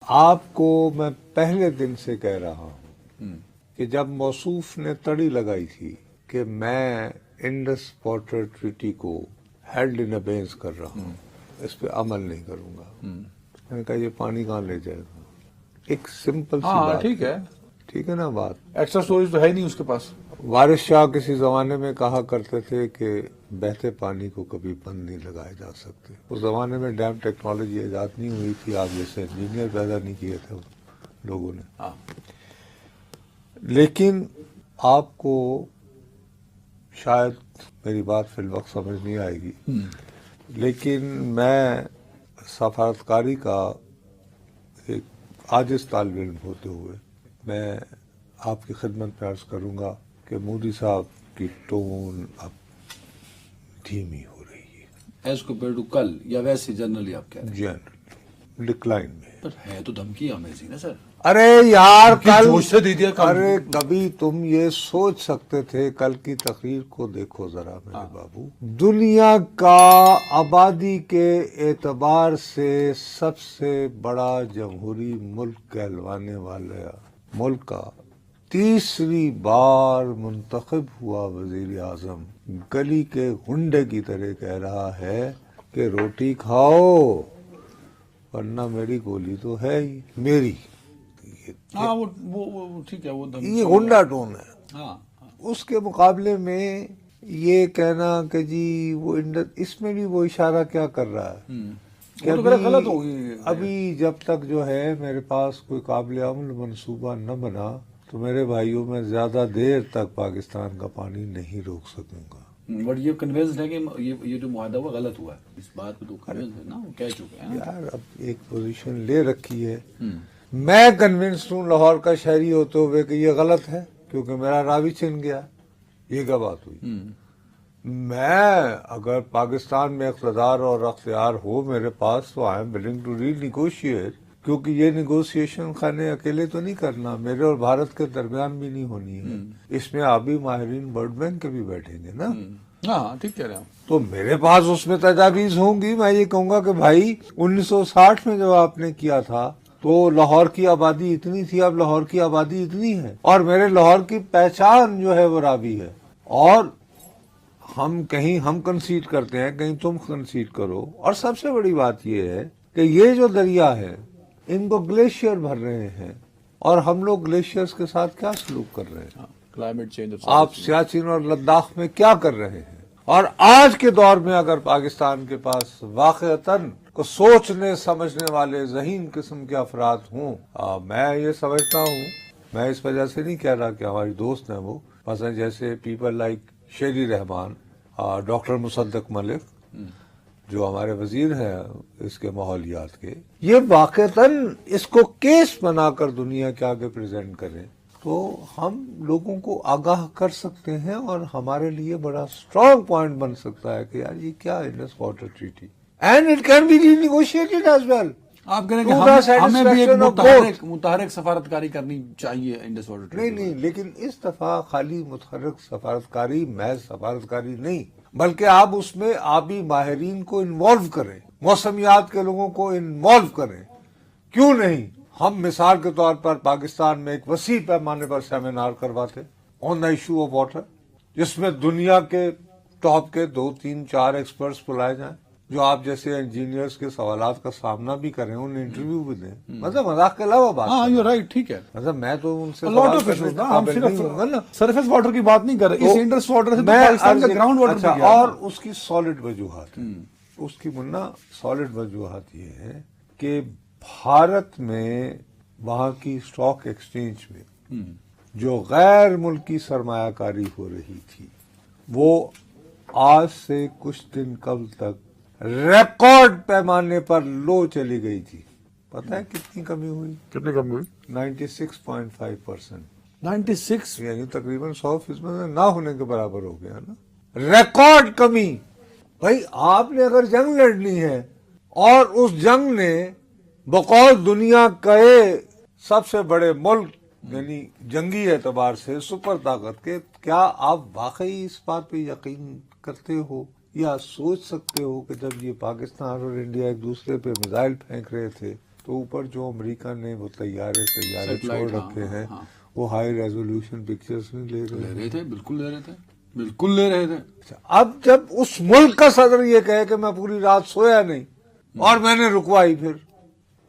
آپ کو میں پہلے دن سے کہہ رہا ہوں کہ جب موصوف نے تڑی لگائی تھی کہ میں انڈس واٹر ٹریٹی کو ہیلڈ ان ابینس کر رہا ہوں، اس پہ عمل نہیں کروں گا، میں نے کہا یہ پانی کہاں لے جائے گا؟ ایک سمپل سی بات ٹھیک ہے نا بات، ایکسٹرا اسٹوریج تو ہے نہیں اس کے پاس. وارث شاہ کسی زمانے میں کہا کرتے تھے کہ بہتے پانی کو کبھی بند نہیں لگائے جا سکتے. اس زمانے میں ڈیم ٹیکنالوجی ایجاد نہیں ہوئی تھی، آپ جیسے انجینئر پیدا نہیں کیے تھے لوگوں نے. لیکن آپ کو شاید میری بات فی الوقت سمجھ نہیں آئے گی، لیکن میں سفارتکاری کا ایک عاجز طالب علم ہوتے ہوئے میں آپ کی خدمت میں عرض کروں گا کہ مودی صاحب کی ٹون اب دھیمی ہو رہی ہے ایز کمپیئر ٹو کل، یا ویسے جنرلی آپ کہہ رہے ہیں؟ جنرل ڈکلائن میں. پر ہے تو دھمکی آمیزی نا سر. ارے یار کل جوش سے دے دیا کل. ارے کبھی تم یہ سوچ سکتے تھے، کل کی تقریر کو دیکھو ذرا میرے بابو. دنیا کا آبادی کے اعتبار سے سب سے بڑا جمہوری ملک کہلوانے والا ملک کا تیسری بار منتخب ہوا وزیر اعظم گلی کے غنڈے کی طرح کہہ رہا ہے کہ روٹی کھاؤ ورنہ میری گولی تو ہے ہی میری. ہاں وہ ٹھیک ہے، وہ یہ غنڈا ٹون ہے. ہاں اس کے مقابلے میں یہ کہنا کہ جی وہ اس میں بھی وہ اشارہ کیا کر رہا ہے کہ غلط ہوگی. ابھی جب تک جو ہے میرے پاس کوئی قابل عمل منصوبہ نہ بنا تو میرے بھائیوں میں زیادہ دیر تک پاکستان کا پانی نہیں روک سکوں گا. بٹ یہ کنوینس ہے کہ یہ جو معاہدہ ہوا غلط ہوا ہے، اس بات پہ تو کنوینس ہے نا، وہ کہہ چکے ہیں. یار اب ایک پوزیشن لے رکھی ہے. میں کنونسڈ ہوں لاہور کا شہری ہوتے ہوئے کہ یہ غلط ہے کیونکہ میرا راوی چھن گیا. یہ کیا بات ہوئی؟ میں اگر پاکستان میں اقتدار اور اختیار ہو میرے پاس تو I am willing to renegotiate, کیونکہ یہ نیگوشیشن خانے اکیلے تو نہیں کرنا، میرے اور بھارت کے درمیان بھی نہیں ہونی ہے. اس میں آبی ماہرین ورلڈ بینک کے بھی بیٹھیں گے نا. ہاں ٹھیک کہہ رہے ہیں. تو میرے پاس اس میں تجاویز ہوں گی. میں یہ کہوں گا کہ بھائی 1960 میں جو آپ نے کیا تھا تو لاہور کی آبادی اتنی تھی، اب لاہور کی آبادی اتنی ہے، اور میرے لاہور کی پہچان جو ہے وہ راوی ہے. اور ہم کنسیڈ کرتے ہیں، کہیں تم کنسیڈ کرو. اور سب سے بڑی بات یہ ہے کہ یہ جو دریا ہے ان کو گلیشیئر بھر رہے ہیں، اور ہم لوگ گلیشیئرز کے ساتھ کیا سلوک کر رہے ہیں؟ Climate change. آپ سیاچن اور لداخ میں کیا کر رہے ہیں؟ اور آج کے دور میں اگر پاکستان کے پاس واقعتاً کو سوچنے سمجھنے والے ذہین قسم کے افراد ہوں، میں یہ سمجھتا ہوں، میں اس وجہ سے نہیں کہہ رہا کہ ہماری دوست ہیں وہ، مثلا جیسے پیپل لائک شیری رحمان، ڈاکٹر مصدق ملک جو ہمارے وزیر ہیں اس کے ماحولیات کے، یہ واقعتاً اس کو کیس بنا کر دنیا کے آگے پریزنٹ کریں تو ہم لوگوں کو آگاہ کر سکتے ہیں، اور ہمارے لیے بڑا اسٹرانگ پوائنٹ بن سکتا ہے کہ یار یہ کیا Indus water treaty, and it can be renegotiated as well. آپ کہہ رہے ہیں کہ ہمیں بھی ایک متحرک سفارتکاری کرنی چاہیے انڈس واٹر ٹریٹی. نہیں، لیکن اس دفعہ خالی متحرک سفارتکاری محض سفارتکاری نہیں، بلکہ آپ اس میں آبی ماہرین کو انوالو کریں، موسمیات کے لوگوں کو انوالو کریں. کیوں نہیں؟ ہم مثال کے طور پر پاکستان میں ایک وسیع پیمانے پر سیمینار کرواتے آن دا ایشو آف واٹر، جس میں دنیا کے ٹاپ کے 2 3 4 ایکسپرٹس بلائے جائیں جو آپ جیسے انجینئرز کے سوالات کا سامنا بھی کریں، انہیں انٹرویو بھی دیں. مطلب مذاق کے علاوہ بات. ہاں یو رائٹ، ٹھیک ہے. مطلب میں تو ان سے ہم صرف سرفیس واٹر کی بات نہیں کر رہے، اس انڈس واٹر سے پاکستان کا گراؤنڈ واٹر بھی گیا. اور اس کی سالڈ وجوہات ہیں، اس کی منا سالڈ وجوہات یہ ہے کہ بھارت میں وہاں کی اسٹاک ایکسچینج میں جو غیر ملکی سرمایہ کاری ہو رہی تھی وہ آج سے کچھ دن قبل تک ریکارڈ پیمانے پر لو چلی گئی تھی. پتہ ہے کتنی کمی ہوئی؟ کتنی کمی ہوئی؟ 96.5%. 96 یعنی تقریباً 100% نہ ہونے کے برابر ہو گیا نا. ریکارڈ کمی. بھائی آپ نے اگر جنگ لڑنی ہے اور اس جنگ نے بقول دنیا کے سب سے بڑے ملک یعنی جنگی اعتبار سے سپر طاقت کے، کیا آپ واقعی اس بات پہ یقین کرتے ہو یا سوچ سکتے ہو کہ جب یہ پاکستان اور انڈیا ایک دوسرے پہ میزائل پھینک رہے تھے تو اوپر جو امریکہ نے وہ طیارے Satellite، چھوڑ رکھے ہیں وہ ہائی ریزولوشن پکچرز نہیں لے لے رہے تھے، بالکل لے رہے تھے، بالکل لے رہے تھے. اب جب اس ملک کا صدر یہ کہے کہ میں پوری رات سویا نہیں اور میں نے رکوائی پھر،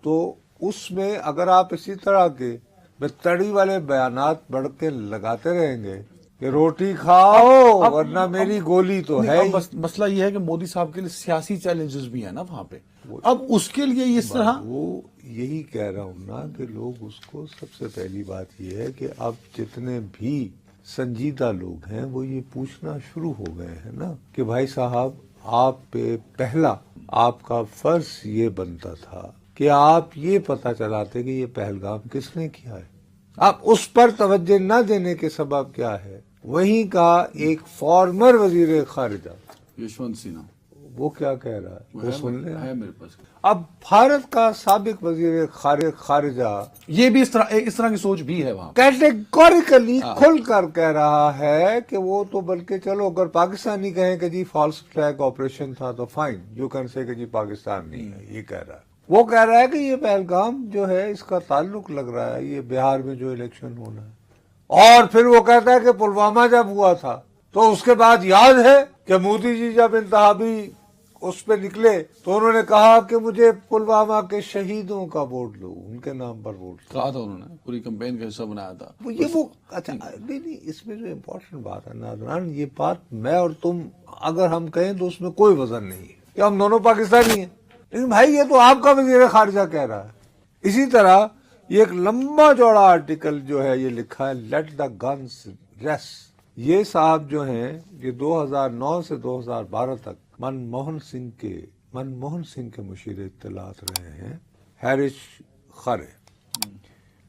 تو اس میں اگر آپ اسی طرح کے بتڑی والے بیانات بڑھ کے لگاتے رہیں گے کہ روٹی کھاؤ ورنہ میری گولی تو ہے ہی. مسئلہ یہ ہے کہ مودی صاحب کے لیے سیاسی چیلنجز بھی ہیں نا وہاں پہ. اب اس کے لیے اس طرح وہ یہی کہہ رہا ہوں نا کہ لوگ اس کو، سب سے پہلی بات یہ ہے کہ اب جتنے بھی سنجیدہ لوگ ہیں وہ یہ پوچھنا شروع ہو گئے ہیں نا کہ بھائی صاحب آپ پہ پہلا آپ کا فرض یہ بنتا تھا کہ آپ یہ پتہ چلاتے کہ یہ پہلگام کس نے کیا ہے. اب اس پر توجہ نہ دینے کے سبب کیا ہے؟ وہیں کا ایک فارمر وزیر خارجہ یشونت سنہا وہ کیا کہہ رہا ہے وہ سن لیں. ہے میرے پاس. اب بھارت کا سابق وزیر خارجہ یہ بھی اس طرح کی سوچ بھی ہے وہاں. کیٹیگوریکلی کھل کر کہہ رہا ہے کہ وہ تو بلکہ چلو اگر پاکستانی کہیں کہ جی فالس فلیگ آپریشن تھا تو فائن، جو کہنے سے کہ جی پاکستان نہیں ہے، یہ کہہ رہا ہے. وہ کہہ رہا ہے کہ یہ پہلگام جو ہے اس کا تعلق لگ رہا ہے یہ بہار میں جو الیکشن ہونا ہے. اور پھر وہ کہتا ہے کہ پلوامہ جب ہوا تھا تو اس کے بعد یاد ہے کہ مودی جی جب انتخابی اس پہ نکلے تو انہوں نے کہا کہ مجھے پلوامہ کے شہیدوں کا ووٹ دو، ان کے نام پر ووٹ دو. کہا تھا انہوں نے، پوری کمپین کا حصہ بنایا تھا. اچھا نہیں، اس میں جو امپورٹنٹ بات ہے ناظران، یہ بات میں اور تم اگر ہم کہیں تو اس میں کوئی وزن نہیں ہے کہ ہم دونوں پاکستانی ہیں، لیکن بھائی یہ تو آپ کا وزیر خارجہ کہہ رہا ہے. اسی طرح یہ ایک لمبا چوڑا آرٹیکل جو ہے یہ لکھا ہے لیٹ دا گنز ریسٹ. یہ صاحب جو ہیں یہ 2009 سے 2012 تک منموہن سنگھ کے مشیر اطلاعات رہے ہیں، ہیرش خرے.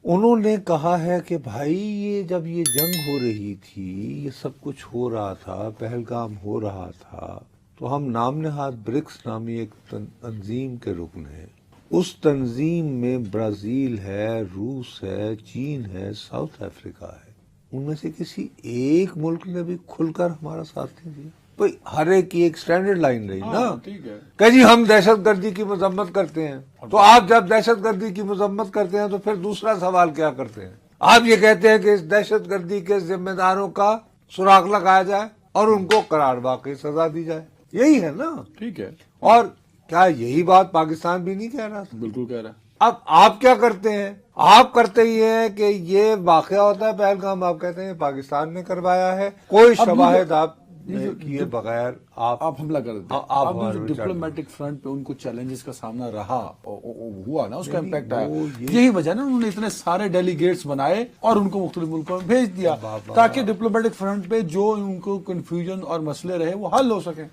انہوں نے کہا ہے کہ بھائی یہ جب یہ جنگ ہو رہی تھی، یہ سب کچھ ہو رہا تھا، پہلگام ہو رہا تھا، تو ہم نام نہاد برکس نامی ایک تنظیم کے رکن ہیں. اس تنظیم میں برازیل ہے، روس ہے، چین ہے، ساؤتھ افریقہ ہے. ان میں سے کسی ایک ملک نے بھی کھل کر ہمارا ساتھ نہیں دیا. بھائی ہر ایک کی ایک سٹینڈرڈ لائن رہی نا ٹھیک ہے کہ جی ہم دہشت گردی کی مذمت کرتے ہیں. تو آپ جب دہشت گردی کی مذمت کرتے ہیں تو پھر دوسرا سوال کیا کرتے ہیں؟ آپ یہ کہتے ہیں کہ اس دہشت گردی کے ذمہ داروں کا سراغ لگایا جائے اور ان کو قرار واقعی سزا دی جائے. یہی ہے نا. ٹھیک ہے. اور کیا یہی بات پاکستان بھی نہیں کہہ رہا تھا؟ بالکل کہہ رہا ہے. اب آپ کیا کرتے ہیں؟ آپ کرتے ہی ہیں کہ یہ واقعہ ہوتا ہے پہلگام، آپ کہتے ہیں پاکستان نے کروایا ہے، کوئی شواہد آپ نے کیے بغیر آپ حملہ کر دیتے ہیں. اب جو ڈپلومیٹک فرنٹ پہ ان کو چیلنجز کا سامنا رہا ہوا نا، اس کا امپیکٹ آیا. یہی وجہ نا انہوں نے اتنے سارے ڈیلیگیٹس بنائے اور ان کو مختلف ملکوں میں بھیج دیا تاکہ ڈپلومیٹک فرنٹ پہ جو ان کو کنفیوژن اور مسئلے رہے وہ حل ہو سکیں.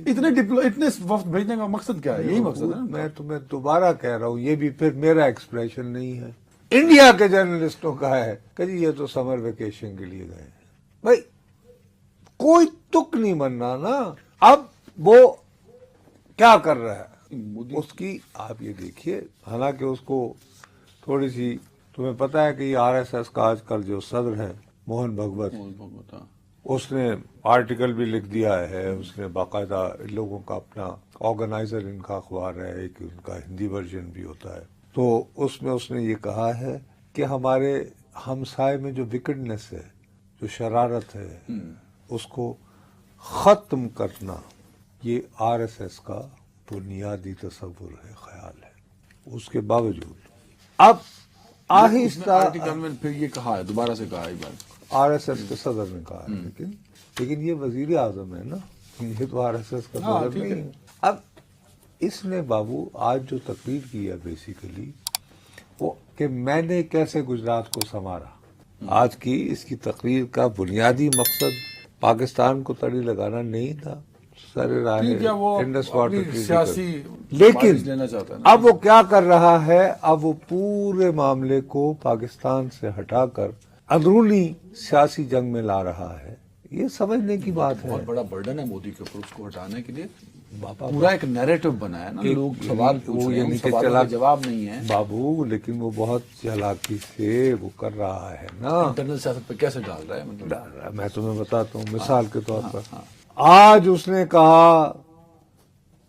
اتنے وفد بھیجنے کا مقصد کیا ہے؟ یہی مقصد ہے. میں تمہیں دوبارہ کہہ رہا ہوں، یہ بھی پھر میرا ایکسپریشن نہیں ہے، انڈیا کے جرنلسٹوں کا ہے کہ جی یہ تو سمر ویکیشن کے لیے گئے. بھائی کوئی تک نہیں بننا نا. اب وہ کیا کر رہا ہے اس کی آپ یہ دیکھیے، حالانکہ اس کو تھوڑی سی تمہیں پتا ہے کہ یہ آر ایس ایس کا آج کل جو صدر ہے موہن بھگوت، اس نے آرٹیکل بھی لکھ دیا ہے. اس نے باقاعدہ لوگوں کا اپنا آرگنائزر ان کا اخبار ہے، ایک ان کا ہندی ورژن بھی ہوتا ہے. تو اس میں اس نے یہ کہا ہے کہ ہمارے ہمسائے میں جو وکڈنس ہے، جو شرارت ہے، اس کو ختم کرنا یہ آر ایس ایس کا بنیادی تصور ہے، خیال ہے. اس کے باوجود اب آہستہ آرٹیکل میں پھر یہ کہا ہے، دوبارہ سے کہا ہے بات، آر ایس ایس کے صدر نے کہا ہے، لیکن یہ وزیر اعظم ہے نا، یہ تو آر ایس ایس کا صدر نہیں ہے. اب اس نے بابو آج جو تقریر کی ہے بیسیکلی وہ کہ میں نے کیسے گجرات کو سنوارا، آج کی اس کی تقریر کا بنیادی مقصد پاکستان کو تڑی لگانا نہیں تھا، سر راہ انڈس واٹر سیاسی لیکن لینا چاہتا ہے. اب وہ کیا کر رہا ہے؟ اب وہ پورے معاملے کو پاکستان سے ہٹا کر اندرونی سیاسی جنگ میں لا رہا ہے. یہ سمجھنے کی بات ہے. بہت بڑا برڈن ہے مودی کے اوپر، اس کو ہٹانے کے لیے پورا ایک نیریٹو بنایا نا. لوگ سوال پوچھ رہے ہیں، ان سوالوں کا جواب نہیں ہے بابو، لیکن وہ بہت چالاکی سے وہ کر رہا ہے نا. انٹرنل سیاست پہ کیسے ڈال رہا ہے؟ مطلب میں تمہیں بتاتا ہوں مثال کے طور پر. آج اس نے کہا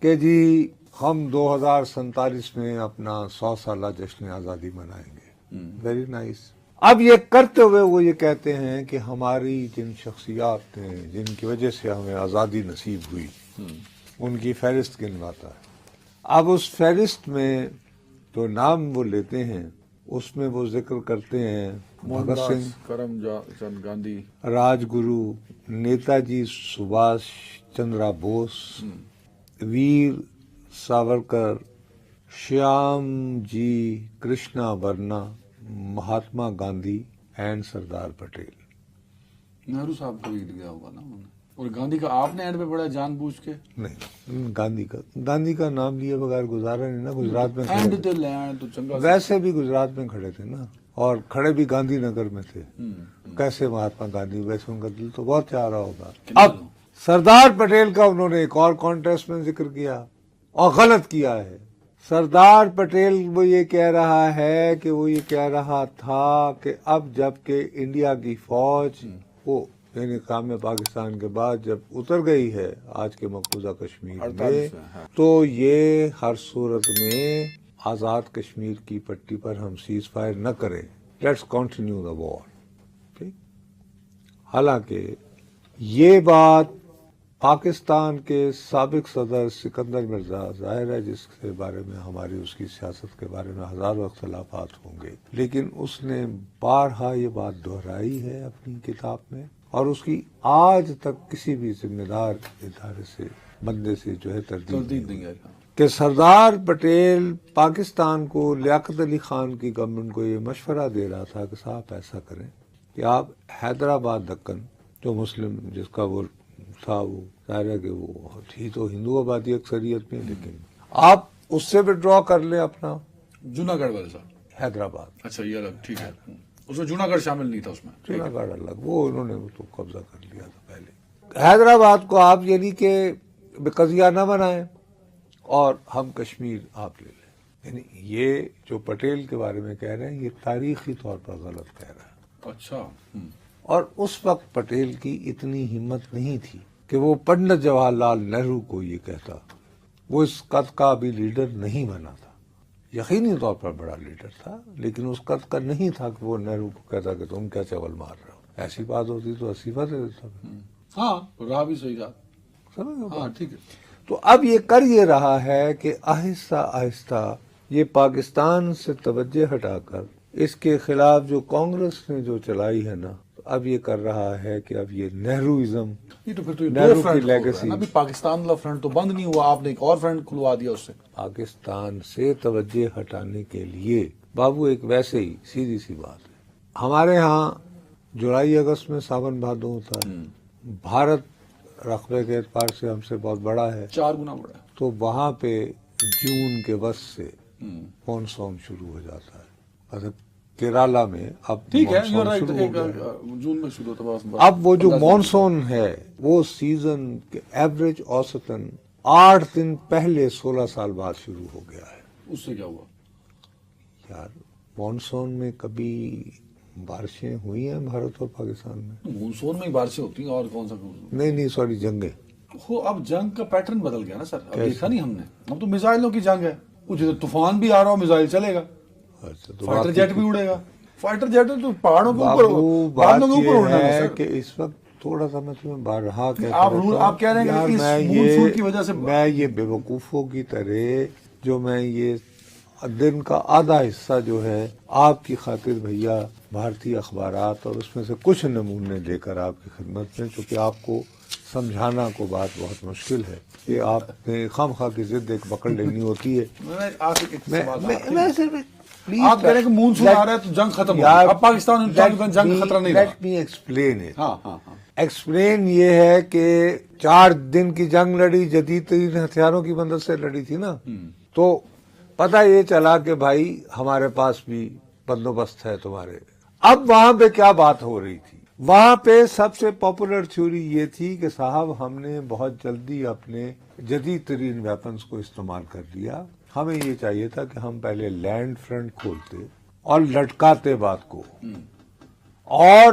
کہ جی ہم 2047 میں اپنا 100 سالہ جشن آزادی منائیں گے. Very nice. اب یہ کرتے ہوئے وہ یہ کہتے ہیں کہ ہماری جن شخصیات ہیں جن کی وجہ سے ہمیں آزادی نصیب ہوئی ان کی فہرست گنواتا ہے. اب اس فہرست میں جو نام وہ لیتے ہیں اس میں وہ ذکر کرتے ہیں بھگت سنگھ، کرم چند گاندھی، راج گرو، نیتا جی سبھاش چندرا بوس، ویر ساورکر، شیام جی کرشنا ورنا، مہاتما گاندھی اینڈ سردار پٹیل. نہرو صاحب کو ہی گیا ہوگا نا انہوں نے. اور گاندھی کا آپ نے اینڈ پہ پڑھا جان بوجھ کے؟ نہیں، گاندھی کا نام لیے بغیر گزارا نہیں نا. گجرات میں اینڈ تے لین تو چنگا ویسے بھی گجرات میں کھڑے تھے نا، اور کھڑے بھی گاندھی نگر میں تھے. کیسے مہاتما گاندھی؟ ویسے ان کا دل تو بہت چاہ رہا ہوگا. اب سردار پٹیل کا انہوں نے ایک اور کانٹیسٹ میں ذکر کیا اور غلط کیا ہے. سردار پٹیل وہ یہ کہہ رہا ہے کہ وہ یہ کہہ رہا تھا کہ اب جب کہ انڈیا کی فوج وہ یعنی قیام پاکستان کے بعد جب اتر گئی ہے آج کے مقبوضہ کشمیر میں، تو یہ ہر صورت میں آزاد کشمیر کی پٹی پر ہم سیز فائر نہ کریں. لیٹس کنٹینیو دا وار. ٹھیک. حالانکہ یہ بات پاکستان کے سابق صدر سکندر مرزا، ظاہر ہے جس کے بارے میں ہماری اس کی سیاست کے بارے میں ہزاروں اختلافات ہوں گے، لیکن اس نے بارہا یہ بات دہرائی ہے اپنی کتاب میں، اور اس کی آج تک کسی بھی ذمہ دار ادارے سے بندے سے جو ہے تردید نہیں آئی. کہ سردار پٹیل پاکستان کو لیاقت علی خان کی گورنمنٹ کو یہ مشورہ دے رہا تھا کہ صاحب ایسا کریں کہ آپ حیدرآباد دکن جو مسلم جس کا وہ تھا، وہ ظاہر ہے کہ وہ تھی تو ہندو آبادی اکثریت میں، لیکن آپ اس سے ودرا کر لیں اپنا جوناگڑھ والے صاحب حیدرآباد. اچھا یہ الگ ٹھیک ہے. اس میں جوناگڑھ شامل نہیں تھا اس میں. جوناگڑھ الگ، وہ انہوں نے تو قبضہ کر لیا تھا پہلے. حیدرآباد کو آپ یعنی کہ قضیہ نہ بنائیں اور ہم کشمیر آپ لے لیں. یعنی یہ جو پٹیل کے بارے میں کہہ رہے ہیں یہ تاریخی طور پر غلط کہہ رہا ہے. اچھا. اور اس وقت پٹیل کی اتنی ہمت نہیں تھی کہ وہ پنڈت جواہر لال نہرو کو یہ کہتا. وہ اس قد کا بھی لیڈر نہیں بنا تھا. یقینی طور پر بڑا لیڈر تھا لیکن اس قد کا نہیں تھا کہ وہ نہرو کو کہتا کہ تم کیا چول مار رہے ہو. ایسی بات ہوتی تو استعفیٰ دے دیتا. ہاں رہا بھی صحیح بات. سمجھ. ہاں ٹھیک ہے. تو اب یہ کر یہ رہا ہے کہ آہستہ آہستہ یہ پاکستان سے توجہ ہٹا کر اس کے خلاف جو کانگریس نے جو چلائی ہے نا، اب یہ کر رہا ہے کہ اب یہ نہروازم، یہ تو پھر تو نہرو دو کی فرنٹ لیگسی. ابھی پاکستان والا فرنٹ تو بند نہیں ہوا، آپ نے ایک اور فرنٹ کھلوا دیا اس سے. پاکستان سے توجہ ہٹانے کے لیے بابو ایک ویسے ہی سیدھی سی بات ہے. ہمارے ہاں جولائی اگست میں ساون بھادو ہوتا ہے. بھارت رقبے کے اعتبار سے ہم سے بہت بڑا ہے، 4 گنا بڑا ہے. تو وہاں پہ جون کے وسط سے مانسون شروع ہو جاتا ہے. مطلب کیرالا میں اب ٹھیک ہے مانسون شروع ہو گیا ہے. جون میں شروع ہوتا ہے. اب وہ جو مانسون ہے وہ سیزن کے ایوریج اوسطاً 8 دن پہلے 16 سال بعد شروع ہو گیا ہے. اس سے کیا ہوا یار؟ مانسون میں کبھی بارشیں ہوئی ہیں بھارت اور پاکستان میں؟ مونسون میں ہی بارشیں ہوتی ہیں اور کون سا نہیں سوری، جنگیں. اب جنگ کا پیٹرن بدل گیا نا سر. اب دیکھا نہیں ہم نے. اب تو میزائلوں کی جنگ ہے. جدھر طوفان بھی آ رہا ہو میزائل چلے گا. اچھا، تو فائٹر جیٹ بھی اڑے گا. فائٹر جیٹ تو پہاڑوں کے بابو اوپر بات اوپر یہ اڑنا ہے ہے سر. کہ اس وقت تھوڑا سا میں تمہیں بارہا آپ کہہ رہے ہیں کہ اس مونسون کی وجہ سے میں یہ بے وقوفوں کی طرح جو میں یہ دن کا آدھا حصہ جو ہے آپ کی خاطر بھیا بھارتی اخبارات اور اس میں سے کچھ نمونے لے کر آپ کی خدمت میں، چونکہ آپ کو سمجھانا کو بات بہت مشکل ہے کہ آپ نے خام خواہ کی ضد ایک پکڑ لینی ہوتی ہے. آپ کہہ رہے ہیں کہ مونسون آ رہا ہے تو جنگ ختم ہو گئی. اب پاکستان جنگ خطرہ نہیں رہا. Let me explain it. ہاں ایکسپلین یہ ہے کہ 4 دن کی جنگ لڑی، جدید ترین ہتھیاروں کی مدد سے لڑی تھی نا، تو پتہ یہ چلا کہ بھائی ہمارے پاس بھی بندوبست ہے تمہارے. اب وہاں پہ کیا بات ہو رہی تھی؟ وہاں پہ سب سے پاپولر تھیوری یہ تھی کہ صاحب ہم نے بہت جلدی اپنے جدید ترین ویپنز کو استعمال کر لیا. ہمیں یہ چاہیے تھا کہ ہم پہلے لینڈ فرنٹ کھولتے اور لٹکاتے بات کو، اور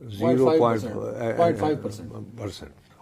0.5%,